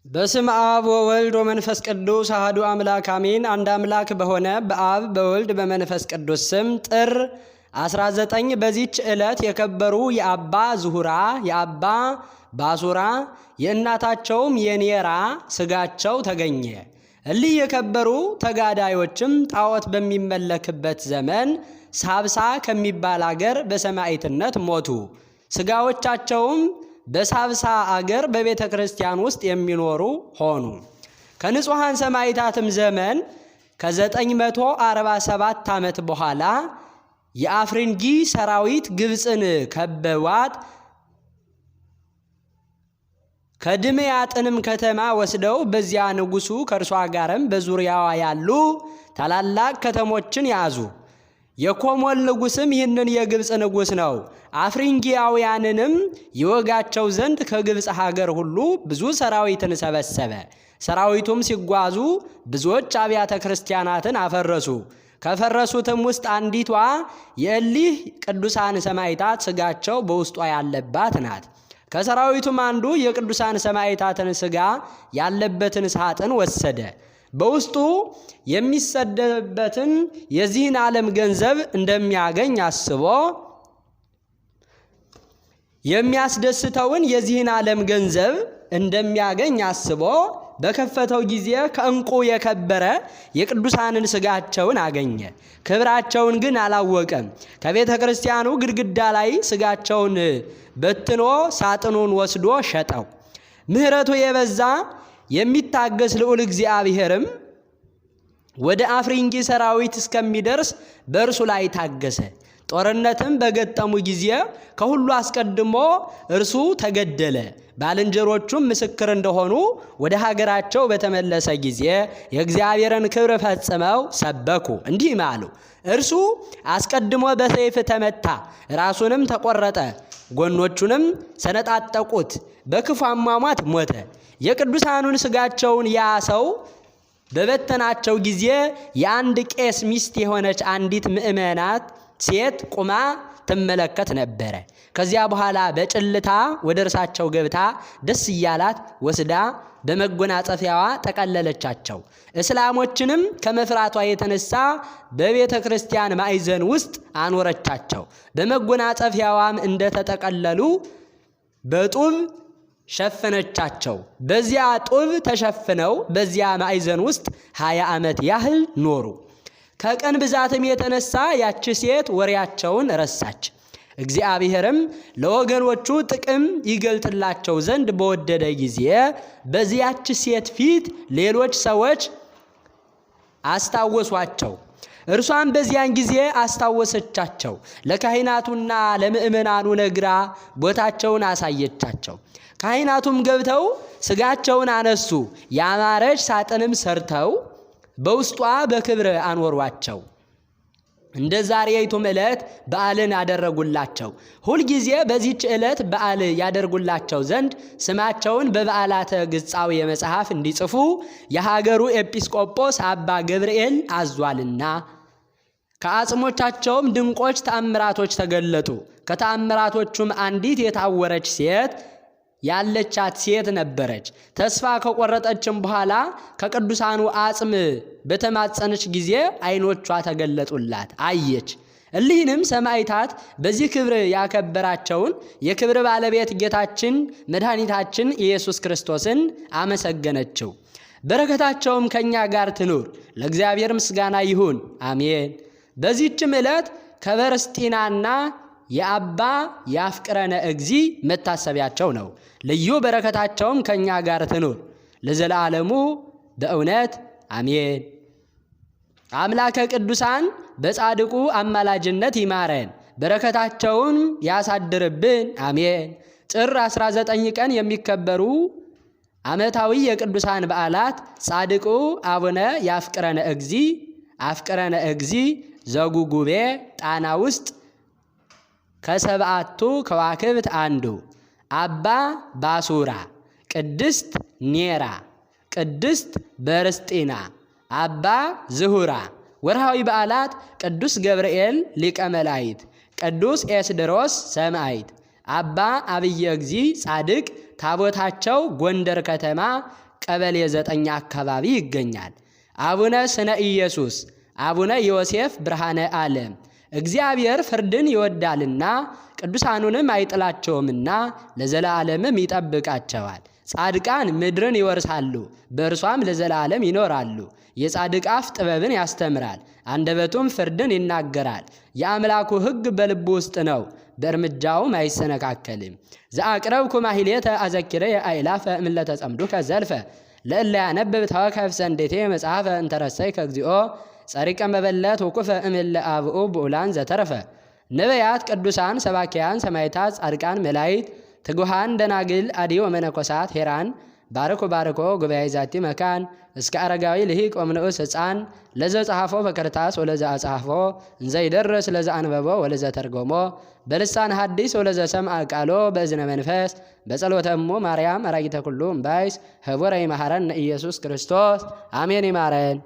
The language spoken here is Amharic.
በስም አብ ወወልድ ወመንፈስ ቅዱስ አሐዱ አምላክ አሜን። አንድ አምላክ በሆነ በአብ በወልድ በመንፈስ ቅዱስ ስም ጥር 19 በዚች ዕለት የከበሩ የአባ ዝሁራ የአባ ባሱራ የእናታቸውም የኔራ ስጋቸው ተገኘ። እሊህ የከበሩ ተጋዳዮችም ጣዖት በሚመለክበት ዘመን ሳብሳ ከሚባል አገር በሰማዕትነት ሞቱ። ስጋዎቻቸውም በሳብሳ አገር በቤተ ክርስቲያን ውስጥ የሚኖሩ ሆኑ። ከንጹሐን ሰማዕታትም ዘመን ከ947 ዓመት በኋላ የአፍሪንጊ ሰራዊት ግብፅን ከበዋት ከድምያጥንም ከተማ ወስደው በዚያ ንጉሱ ከእርሷ ጋርም በዙሪያዋ ያሉ ታላላቅ ከተሞችን ያዙ። የኮሞል ንጉስም ይህንን የግብፅ ንጉስ ነው። አፍሪንጊያውያንንም ይወጋቸው ዘንድ ከግብፅ ሀገር ሁሉ ብዙ ሰራዊትን ሰበሰበ። ሰራዊቱም ሲጓዙ ብዙዎች አብያተ ክርስቲያናትን አፈረሱ። ከፈረሱትም ውስጥ አንዲቷ የእሊህ ቅዱሳን ሰማዕታት ስጋቸው በውስጧ ያለባት ናት። ከሰራዊቱም አንዱ የቅዱሳን ሰማዕታትን ስጋ ያለበትን ሳጥን ወሰደ። በውስጡ የሚሰደበትን የዚህን ዓለም ገንዘብ እንደሚያገኝ አስቦ የሚያስደስተውን የዚህን ዓለም ገንዘብ እንደሚያገኝ አስቦ በከፈተው ጊዜ ከዕንቁ የከበረ የቅዱሳንን ስጋቸውን አገኘ። ክብራቸውን ግን አላወቀም። ከቤተ ክርስቲያኑ ግድግዳ ላይ ስጋቸውን በትኖ ሳጥኑን ወስዶ ሸጠው። ምሕረቱ የበዛ የሚታገስ ልዑል እግዚአብሔርም ወደ አፍሪንጊ ሰራዊት እስከሚደርስ በእርሱ ላይ ታገሰ። ጦርነትም በገጠሙ ጊዜ ከሁሉ አስቀድሞ እርሱ ተገደለ። ባልንጀሮቹም ምስክር እንደሆኑ ወደ ሀገራቸው በተመለሰ ጊዜ የእግዚአብሔርን ክብር ፈጽመው ሰበኩ። እንዲህም አሉ። እርሱ አስቀድሞ በሰይፍ ተመታ፣ ራሱንም ተቆረጠ፣ ጎኖቹንም ሰነጣጠቁት፣ በክፉ አሟሟት ሞተ። የቅዱሳኑን ስጋቸውን ያ ሰው በበተናቸው ጊዜ የአንድ ቄስ ሚስት የሆነች አንዲት ምእመናት ሴት ቁማ ትመለከት ነበረ። ከዚያ በኋላ በጭልታ ወደ እርሳቸው ገብታ ደስ እያላት ወስዳ በመጎናጸፊያዋ ጠቀለለቻቸው። እስላሞችንም ከመፍራቷ የተነሳ በቤተ ክርስቲያን ማዕዘን ውስጥ አኖረቻቸው። በመጎናጸፊያዋም እንደተጠቀለሉ በጡብ ሸፈነቻቸው። በዚያ ጡብ ተሸፍነው በዚያ ማዕዘን ውስጥ 20 ዓመት ያህል ኖሩ። ከቀን ብዛትም የተነሳ ያች ሴት ወሬያቸውን ረሳች። እግዚአብሔርም ለወገኖቹ ጥቅም ይገልጥላቸው ዘንድ በወደደ ጊዜ በዚያች ሴት ፊት ሌሎች ሰዎች አስታወሷቸው። እርሷም በዚያን ጊዜ አስታወሰቻቸው። ለካህናቱና ለምእመናኑ ነግራ ቦታቸውን አሳየቻቸው። ካህናቱም ገብተው ስጋቸውን አነሱ። ያማረች ሳጥንም ሰርተው በውስጧ በክብር አኖሯቸው። እንደ ዛሬይቱም ዕለት በዓልን አደረጉላቸው። ሁልጊዜ በዚች ዕለት በዓል ያደርጉላቸው ዘንድ ስማቸውን በበዓላተ ግጻዊ መጽሐፍ እንዲጽፉ የሀገሩ ኤጲስቆጶስ አባ ገብርኤል አዟልና። ከአጽሞቻቸውም ድንቆች ተአምራቶች ተገለጡ። ከተአምራቶቹም አንዲት የታወረች ሴት ያለቻት ሴት ነበረች። ተስፋ ከቆረጠችም በኋላ ከቅዱሳኑ አጽም በተማጸነች ጊዜ ዓይኖቿ ተገለጡላት፣ አየች። እሊህንም ሰማዕታት በዚህ ክብር ያከበራቸውን የክብር ባለቤት ጌታችን መድኃኒታችን ኢየሱስ ክርስቶስን አመሰገነችው። በረከታቸውም ከእኛ ጋር ትኑር፣ ለእግዚአብሔር ምስጋና ይሁን፣ አሜን። በዚህችም ዕለት ከበርስጢናና የአባ ያፍቅረነ እግዚ መታሰቢያቸው ነው። ልዩ በረከታቸውም ከእኛ ጋር ትኑር ለዘላለሙ በእውነት አሜን። አምላከ ቅዱሳን በጻድቁ አማላጅነት ይማረን፣ በረከታቸውን ያሳድርብን፣ አሜን። ጥር 19 ቀን የሚከበሩ ዓመታዊ የቅዱሳን በዓላት ጻድቁ አቡነ ያፍቅረነ እግዚ አፍቅረነ እግዚ ዘጉጉቤ ጣና ውስጥ ከሰብዓቱ ከዋክብት አንዱ፣ አባ ባሱራ፣ ቅድስት ኔራ፣ ቅድስት በርስጢና፣ አባ ዝሁራ። ወርሃዊ በዓላት ቅዱስ ገብርኤል ሊቀ መላእክት፣ ቅዱስ ኤስድሮስ ሰማዕት፣ አባ አብየ እግዚ ጻድቅ ታቦታቸው ጎንደር ከተማ ቀበሌ 9 አካባቢ ይገኛል። አቡነ ስነ ኢየሱስ፣ አቡነ ዮሴፍ ብርሃነ ዓለም። እግዚአብሔር ፍርድን ይወዳልና ቅዱሳኑንም አይጥላቸውምና ለዘላለምም ይጠብቃቸዋል። ጻድቃን ምድርን ይወርሳሉ፣ በእርሷም ለዘላለም ይኖራሉ። የጻድቅ አፍ ጥበብን ያስተምራል፣ አንደበቱም ፍርድን ይናገራል። የአምላኩ ሕግ በልቡ ውስጥ ነው፣ በእርምጃውም አይሰነካከልም። ዘአቅረብኩ ማሕሌተ አዘኪረየ አእላፈ እምለተ ጸምዱከ ዘልፈ ለእለ ያነብብ ተወከፍ ሰንዴቴ መጽሐፈ እንተረሰይከ እግዚኦ ጸሪቀ መበለት ወኩፈ እምለ አብኡ ብኡላን ዘተረፈ። ነቢያት፣ ቅዱሳን፣ ሰባኪያን፣ ሰማዕታት፣ ጻድቃን፣ መላእክት፣ ትጉሃን ደናግል፣ አድዮ መነኮሳት ሄራን ባርኮ ባርኮ ጉባኤ ዛቲ መካን እስከ አረጋዊ ልሂቅ ወምንዑስ ሕፃን ለዘ ጸሐፎ በከርታስ ወለዘ አጽሐፎ እንዘ ይደርስ ለዘ አንበቦ ወለዘ ተርጎሞ በልሳን ሐዲስ ወለዘ ሰምዐ ቃሎ በእዝነ መንፈስ በጸሎተ እሙ ማርያም አራጊተ ኩሉ እምባይስ ህቡረ ይመሐረነ ኢየሱስ ክርስቶስ አሜን። ይማረን።